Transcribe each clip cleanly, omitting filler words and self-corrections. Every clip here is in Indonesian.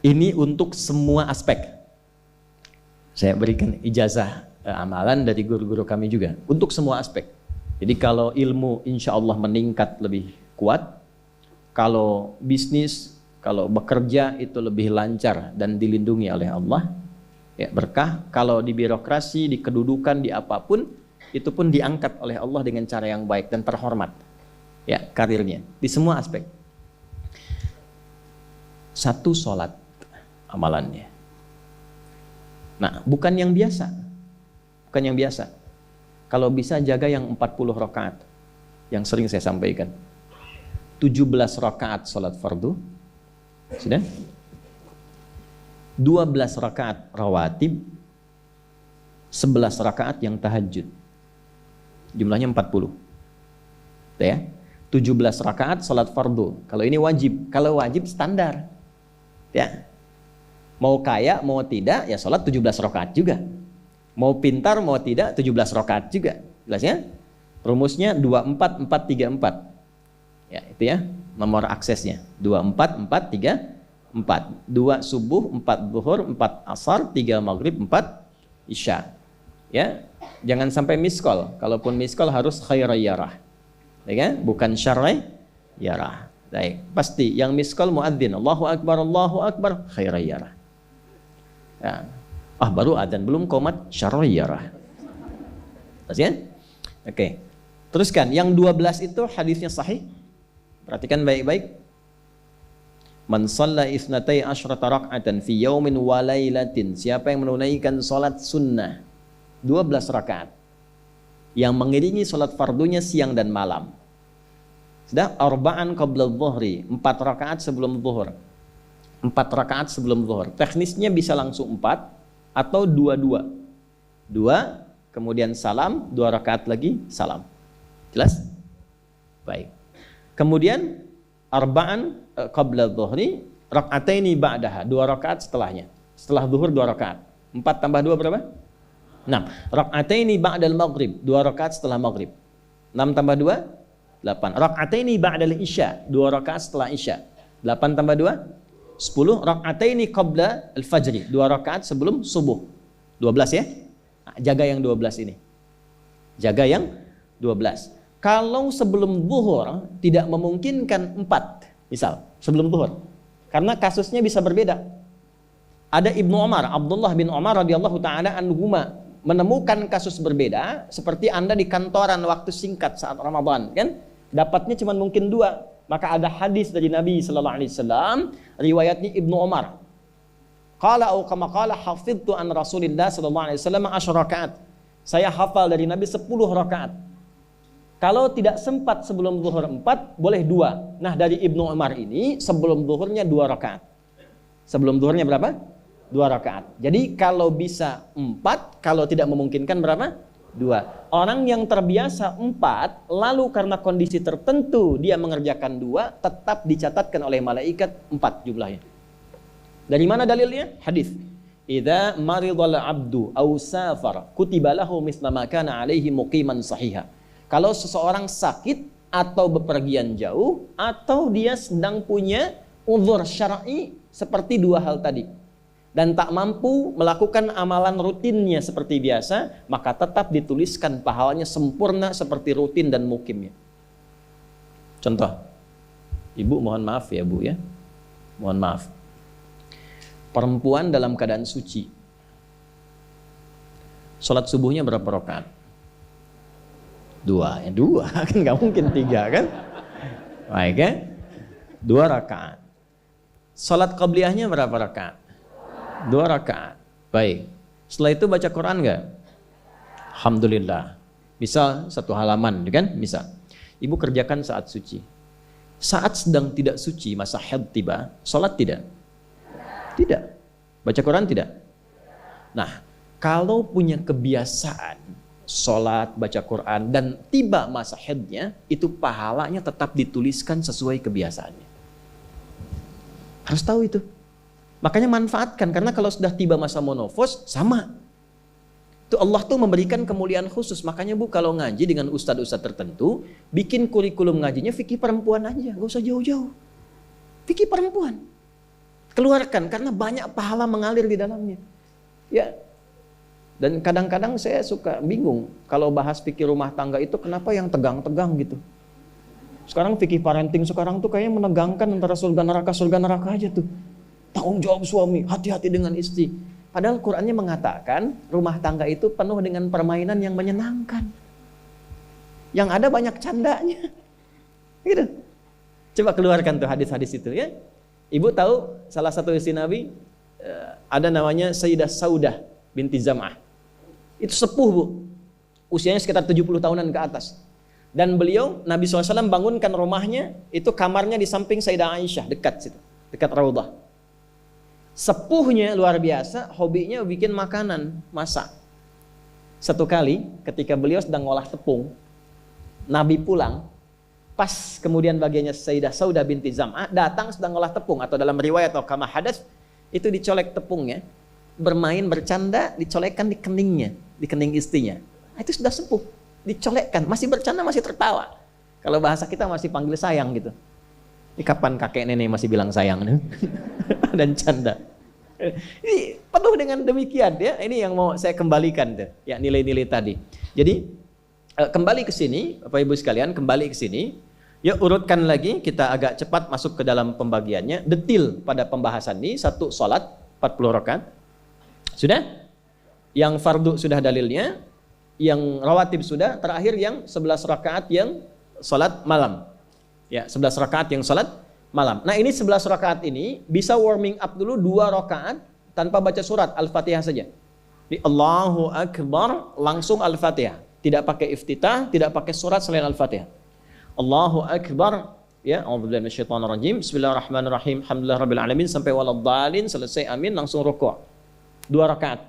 Ini untuk semua aspek. Saya berikan ijazah amalan dari guru-guru kami juga untuk semua aspek. Jadi kalau ilmu insya Allah meningkat lebih kuat, kalau bisnis, kalau bekerja itu lebih lancar dan dilindungi oleh Allah, ya berkah. Kalau di birokrasi, di kedudukan, di apapun, itu pun diangkat oleh Allah dengan cara yang baik dan terhormat. Ya, karirnya di semua aspek. Satu sholat amalannya. Nah, bukan yang biasa. Bukan yang biasa. Kalau bisa jaga yang 40 rakaat. Yang sering saya sampaikan. 17 rakaat sholat fardu. Sudah? 12 rakaat rawatib. 11 rakaat yang tahajud. Jumlahnya 40. Ya. 17 rakaat sholat fardu. Kalau ini wajib. Kalau wajib standar. Ya. Mau kaya, mau tidak, ya sholat 17 rakaat juga. Mau pintar, mau tidak, 17 rakaat juga. Jelas ya? Rumusnya 24, 4, 3, 4. Ya, itu ya. Nomor aksesnya. 24, 4, 3, 4. 2 subuh, 4 zuhur, 4 asar, 3 maghrib, 4 isya. Ya. Jangan sampai miskol. Kalaupun miskol harus khairayyarah. Ya kan? Bukan syarrayyarah. Baik. Pasti yang miskol muadzin. Allahu akbar, khairayyarah. Ya. Baru adzan belum qomat syarrayyarah. Terus ya? Oke. Teruskan, yang 12 itu hadisnya sahih. Perhatikan baik-baik. Man shalla itsnatai asyrata rak'atan fi yaumin wa lailatin. Siapa yang menunaikan salat sunnah 12 rakaat yang mengiringi salat fardunya siang dan malam. Sudah arba'an qabla dhuhri, 4 rakaat sebelum zuhur. 4 rakaat sebelum zuhur. Teknisnya bisa langsung 4 atau 2-2. 2 kemudian salam, 2 rakaat lagi salam. Jelas? Baik. Kemudian arba'an qabla dhuhri, rak'ataini ba'daha, 2 rakaat setelahnya. Setelah zuhur 2 rakaat. 4 tambah 2 berapa? 6. Rak'ataini ba'dal maghrib, 2 rakaat setelah maghrib. 6 tambah 2 8. Rak'ataini ba'dal isya, 2 rakaat setelah isya. 8 tambah 2 10. Rak'ataini qabla al-fajri, 2 rakaat sebelum subuh. 12 ya. Nah, jaga yang 12 ini. Jaga yang 12. Kalau sebelum zuhur tidak memungkinkan 4, misal sebelum zuhur, karena kasusnya bisa berbeda. Ada Ibnu Umar, Abdullah bin Umar radhiyallahu taala anhuma, menemukan kasus berbeda, seperti Anda di kantoran waktu singkat saat Ramadan, kan? Dapatnya cuma mungkin 2. Maka ada hadis dari Nabi sallallahu alaihi wasallam, riwayatnya Ibnu Umar. Qala au kama qala hafidtu an Rasulillah sallallahu alaihi wasallam 10 rakaat. Saya hafal dari Nabi 10 rakaat. Kalau tidak sempat sebelum zuhur 4, boleh 2. Nah, dari Ibnu Umar ini sebelum zuhurnya 2 rakaat. Sebelum zuhurnya berapa? 2 rakaat. Jadi kalau bisa 4, kalau tidak memungkinkan berapa? 2. Orang yang terbiasa 4, lalu karena kondisi tertentu dia mengerjakan 2, tetap dicatatkan oleh malaikat 4 jumlahnya. Dari mana dalilnya? Hadis. Idza maridal abdu aw safar kutiba lahu misla ma kana alaihi muqiman sahiha. Kalau seseorang sakit atau bepergian jauh atau dia sedang punya uzur syar'i seperti 2 hal tadi dan tak mampu melakukan amalan rutinnya seperti biasa, maka tetap dituliskan pahalanya sempurna seperti rutin dan mukimnya. Contoh, ibu mohon maaf ya bu ya, mohon maaf. Perempuan dalam keadaan suci, sholat subuhnya berapa rakaat? 2, ya 2 kan nggak mungkin 3 kan? Baik ya, 2 rakaat. Sholat qabliyahnya berapa rakaat? 2 rakaat. Baik. Setelah itu baca Quran nggak? Alhamdulillah. Misal 1 halaman, kan? Misal. Ibu kerjakan saat suci. Saat sedang tidak suci, masa haid tiba, sholat tidak? Tidak. Baca Quran tidak? Nah, kalau punya kebiasaan sholat, baca Quran, dan tiba masa haidnya, itu pahalanya tetap dituliskan sesuai kebiasaannya. Harus tahu itu. Makanya manfaatkan, karena kalau sudah tiba masa monofos, sama. Itu Allah tuh memberikan kemuliaan khusus. Makanya bu, kalau ngaji dengan ustadz-ustadz tertentu, bikin kurikulum ngajinya fikih perempuan aja, gak usah jauh-jauh. Fikih perempuan. Keluarkan karena banyak pahala mengalir di dalamnya. Ya. Dan kadang-kadang saya suka bingung kalau bahas fikih rumah tangga itu kenapa yang tegang-tegang gitu. Sekarang fikih parenting sekarang tuh kayaknya menegangkan antara surga neraka aja tuh. Tanggung jawab suami, hati-hati dengan istri. Padahal Qur'annya mengatakan rumah tangga itu penuh dengan permainan yang menyenangkan. Yang ada banyak candanya. Gitu. Coba keluarkan tuh hadis-hadis itu ya. Ibu tahu salah satu istri Nabi ada namanya Sayyidah Saudah binti Zam'ah. Itu sepuh bu, usianya sekitar 70 tahunan ke atas. Dan beliau Nabi SAW bangunkan rumahnya, itu kamarnya di samping Sayyidah Aisyah, dekat situ, dekat Raudhah. Sepuhnya luar biasa, hobinya bikin makanan, masak. Satu kali ketika beliau sedang ngolah tepung, Nabi pulang. Pas kemudian bagiannya Sayyidah Saudah binti Zam'ah datang sedang ngolah tepung, atau dalam riwayat atau kama hadas itu dicolek tepungnya, bermain bercanda, dicolekkan di keningnya, di kening istrinya. Itu sudah sepuh, dicolekkan, masih bercanda, masih tertawa. Kalau bahasa kita masih panggil sayang gitu. Ini kapan kakek nenek masih bilang sayang dan canda. Ini penuh dengan demikian ya. Ini yang mau saya kembalikan tuh, ya nilai-nilai tadi. Jadi kembali ke sini, Bapak Ibu sekalian, kembali ke sini. Ya urutkan lagi, kita agak cepat masuk ke dalam pembagiannya. Detil pada pembahasan ini, satu sholat 40 rakaat. Sudah? Yang fardu sudah dalilnya, yang rawatib sudah, terakhir yang 11 rakaat yang sholat malam. Ya, 11 rakaat yang sholat malam. Nah ini 11 rakaat ini bisa warming up dulu 2 rakaat tanpa baca surat, Al-Fatihah saja. Di Allahu Akbar langsung Al-Fatihah. Tidak pakai iftitah, tidak pakai surat selain Al-Fatihah. Allahu Akbar, ya, a'udzubillahi minasyaitonirrajim. Bismillahirrahmanirrahim. Alhamdulillahirabbil alamin sampai waladhdallin, selesai amin langsung rukuk. 2 rakaat.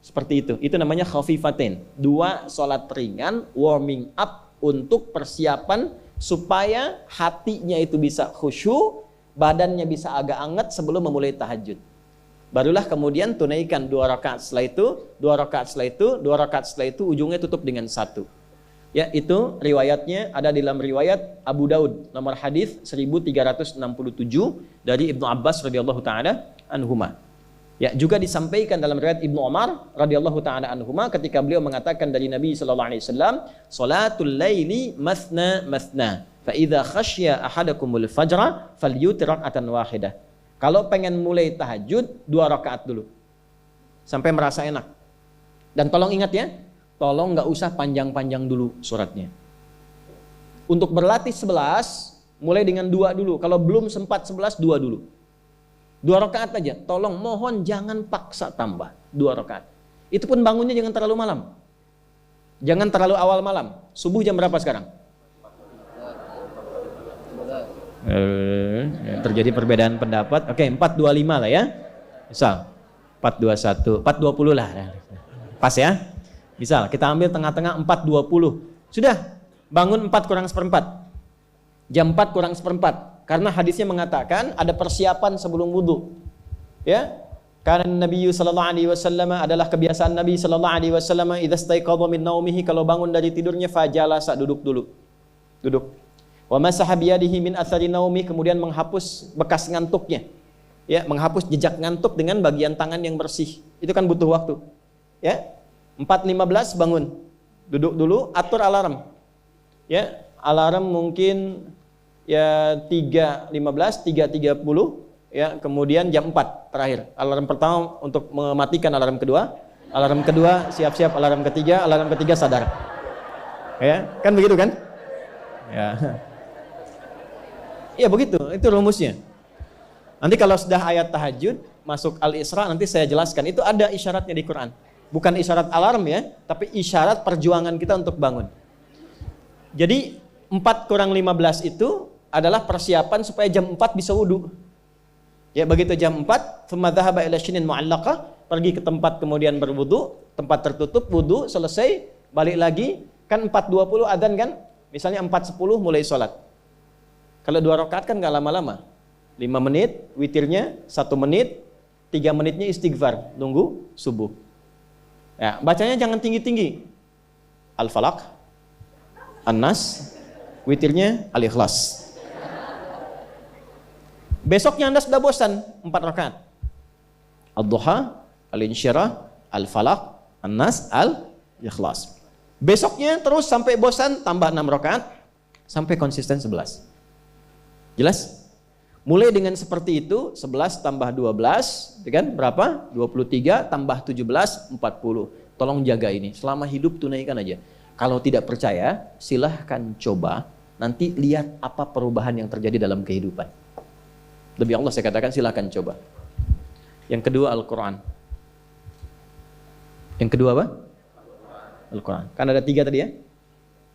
Seperti itu. Itu namanya khafifatain. 2 salat ringan, warming up untuk persiapan supaya hatinya itu bisa khusyuk, badannya bisa agak anget sebelum memulai tahajud. Barulah kemudian tunaikan 2 rakaat setelah itu, 2 rakaat setelah itu, 2 rakaat setelah itu, ujungnya tutup dengan 1. Ya, itu riwayatnya ada dalam riwayat Abu Daud, nomor hadis 1367 dari Ibnu Abbas radhiyallahu taala anhuma. Ya, juga disampaikan dalam riwayat Ibnu Umar radhiyallahu taala anhuma ketika beliau mengatakan dari Nabi sallallahu alaihi wasallam, "Shalatul laili mathna mathna, fa idza khasya ahadakumul fajra falyutir rak'atan wahidah." Kalau pengen mulai tahajud 2 rakaat dulu sampai merasa enak. Dan tolong ingat ya, tolong nggak usah panjang-panjang dulu suratnya. Untuk berlatih 11 mulai dengan 2 dulu. Kalau belum sempat 11, 2 dulu. 2 rakaat aja. Tolong mohon jangan paksa tambah 2 rakaat. Itu pun bangunnya jangan terlalu malam. Jangan terlalu awal malam. Subuh jam berapa sekarang? Terjadi perbedaan pendapat. Oke, 4.25 lah ya. Misal 4.21, 4.20 lah. Pas ya. Misal kita ambil tengah-tengah 4.20. Sudah, bangun 4 kurang seperempat. Jam 4 kurang seperempat. Karena hadisnya mengatakan ada persiapan sebelum wudu. Ya. Karena Nabi sallallahu alaihi wasallam adalah kebiasaan Nabi sallallahu alaihi wasallam idza staiqadha min naumihi, kalau bangun dari tidurnya fajalasa, duduk dulu. Duduk. Wa masaha biyadihi min athari naumi, kemudian menghapus bekas ngantuknya. Ya, menghapus jejak ngantuk dengan bagian tangan yang bersih. Itu kan butuh waktu. Ya. 4.15 bangun. Duduk dulu, atur alarm. Ya, alarm mungkin ya 3.15, 3.30, ya, kemudian jam 4 terakhir. Alarm pertama untuk mematikan alarm kedua. Alarm kedua siap-siap, alarm ketiga sadar. Ya, kan begitu kan? Ya. Ya begitu, itu rumusnya. Nanti kalau sudah ayat tahajud, masuk Al-Isra, nanti saya jelaskan. Itu ada isyaratnya di Quran. Bukan isyarat alarm ya, tapi isyarat perjuangan kita untuk bangun. Jadi 4 kurang 15 itu adalah persiapan supaya jam 4 bisa wudu. Ya begitu jam 4, thumma dhahaba ila shinin mu'allaqah, pergi ke tempat kemudian berwudu, tempat tertutup, wudu, selesai, balik lagi, kan 4.20 adzan kan? Misalnya 4.10 mulai sholat. Kalau 2 rakaat kan nggak lama-lama. 5 menit, witirnya 1 menit, 3 menitnya istighfar, nunggu subuh. Ya, bacanya jangan tinggi-tinggi. Al-Falaq, An-Nas, witirnya Al-Ikhlas. Besoknya Anda sudah bosan 4 rakaat. Ad-Duha, Al-Insyirah, Al-Falaq, An-Nas, Al-Ikhlas. Besoknya terus sampai bosan tambah 6 rakaat sampai konsisten 11. Jelas? Mulai dengan seperti itu, 11 tambah 12, kan berapa? 23 tambah 17, 40. Tolong jaga ini, selama hidup tunaikan aja. Kalau tidak percaya, silahkan coba, nanti lihat apa perubahan yang terjadi dalam kehidupan. Demi Allah saya katakan silahkan coba. Yang kedua Al-Quran. Yang kedua apa? Al-Quran. Kan ada 3 tadi ya?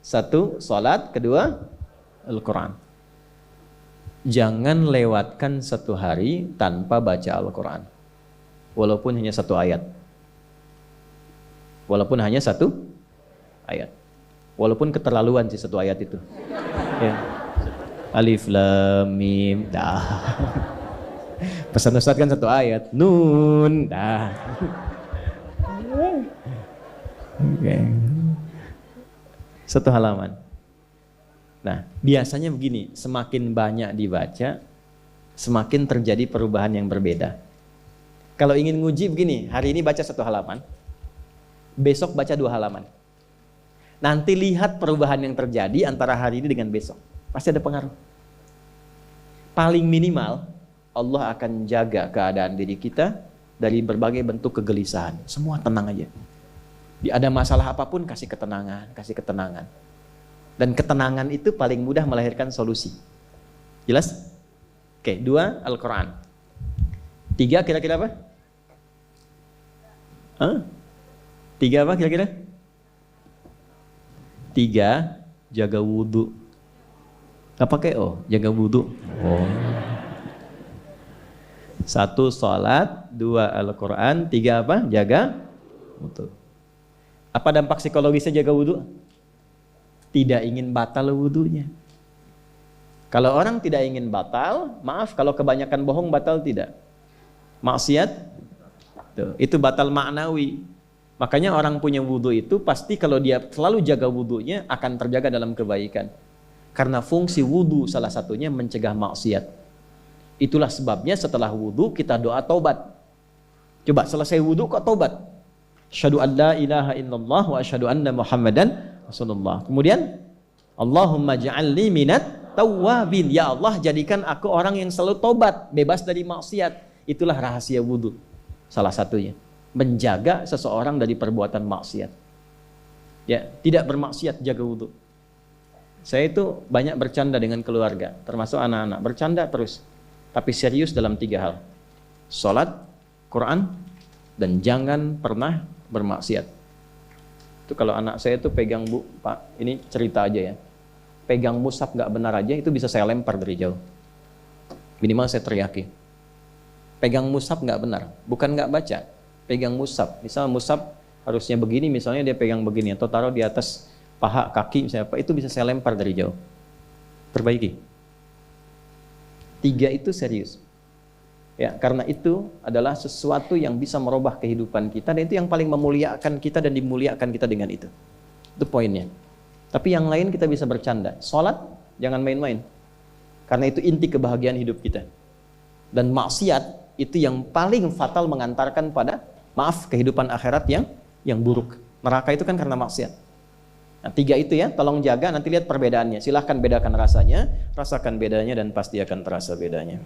1, salat. Kedua, Al-Quran. Jangan lewatkan 1 hari tanpa baca Al-Quran. Walaupun hanya 1 ayat. Walaupun hanya 1 ayat. Walaupun keterlaluan sih 1 ayat itu. Ya. Alif Lam Mim. Dah. Pesan Ustaz kan 1 ayat. Nun. Dah. Oke. 1 halaman. Nah, biasanya begini, semakin banyak dibaca, semakin terjadi perubahan yang berbeda. Kalau ingin nguji begini, hari ini baca 1 halaman, besok baca 2 halaman. Nanti lihat perubahan yang terjadi antara hari ini dengan besok. Pasti ada pengaruh. Paling minimal, Allah akan jaga keadaan diri kita dari berbagai bentuk kegelisahan. Semua tenang aja. Ada masalah apapun, kasih ketenangan, kasih ketenangan. Dan ketenangan itu paling mudah melahirkan solusi. Jelas? Oke, 2, Al-Quran. 3 kira-kira apa? 3 apa kira-kira? 3, jaga wudhu. Gak pakai jaga wudhu. 1, sholat. 2, Al-Quran. 3 apa? Jaga wudhu. Apa dampak psikologisnya jaga wudhu? Tidak ingin batal wudhunya. Kalau orang tidak ingin batal, maaf kalau kebanyakan bohong batal tidak? Maksiat? Itu batal maknawi. Makanya orang punya wudhu itu pasti kalau dia selalu jaga wudhunya akan terjaga dalam kebaikan. Karena fungsi wudhu salah satunya mencegah maksiat. Itulah sebabnya setelah wudhu kita doa taubat. Coba selesai wudhu kok taubat? Asyhadu an la ilaha illallah wa asyhadu anna Muhammadan Rasulullah. Kemudian Allahumma ja'alni minat tawwabin. Ya Allah, jadikan aku orang yang selalu tobat, bebas dari maksiat. Itulah rahasia wudhu. Salah satunya menjaga seseorang dari perbuatan maksiat. Ya, tidak bermaksiat, jaga wudhu. Saya itu banyak bercanda dengan keluarga, termasuk anak-anak. Bercanda terus, tapi serius dalam 3 hal. Salat, Quran, dan jangan pernah bermaksiat. Itu kalau anak saya itu pegang, Bu, Pak, ini cerita aja ya. Pegang mushaf nggak benar aja itu bisa saya lempar dari jauh. Minimal saya teriaki. Pegang mushaf nggak benar, bukan nggak baca. Pegang mushaf, misal mushaf harusnya begini, misalnya dia pegang begini atau taruh di atas paha kaki misalnya apa, itu bisa saya lempar dari jauh. Perbaiki. 3 itu serius. Ya, karena itu adalah sesuatu yang bisa merubah kehidupan kita dan itu yang paling memuliakan kita dan dimuliakan kita dengan itu. Itu poinnya. Tapi yang lain kita bisa bercanda. Salat jangan main-main. Karena itu inti kebahagiaan hidup kita. Dan maksiat itu yang paling fatal mengantarkan pada kehidupan akhirat yang buruk. Neraka itu kan karena maksiat. Nah, 3 itu ya, tolong jaga, nanti lihat perbedaannya. Silahkan bedakan rasanya, rasakan bedanya dan pasti akan terasa bedanya.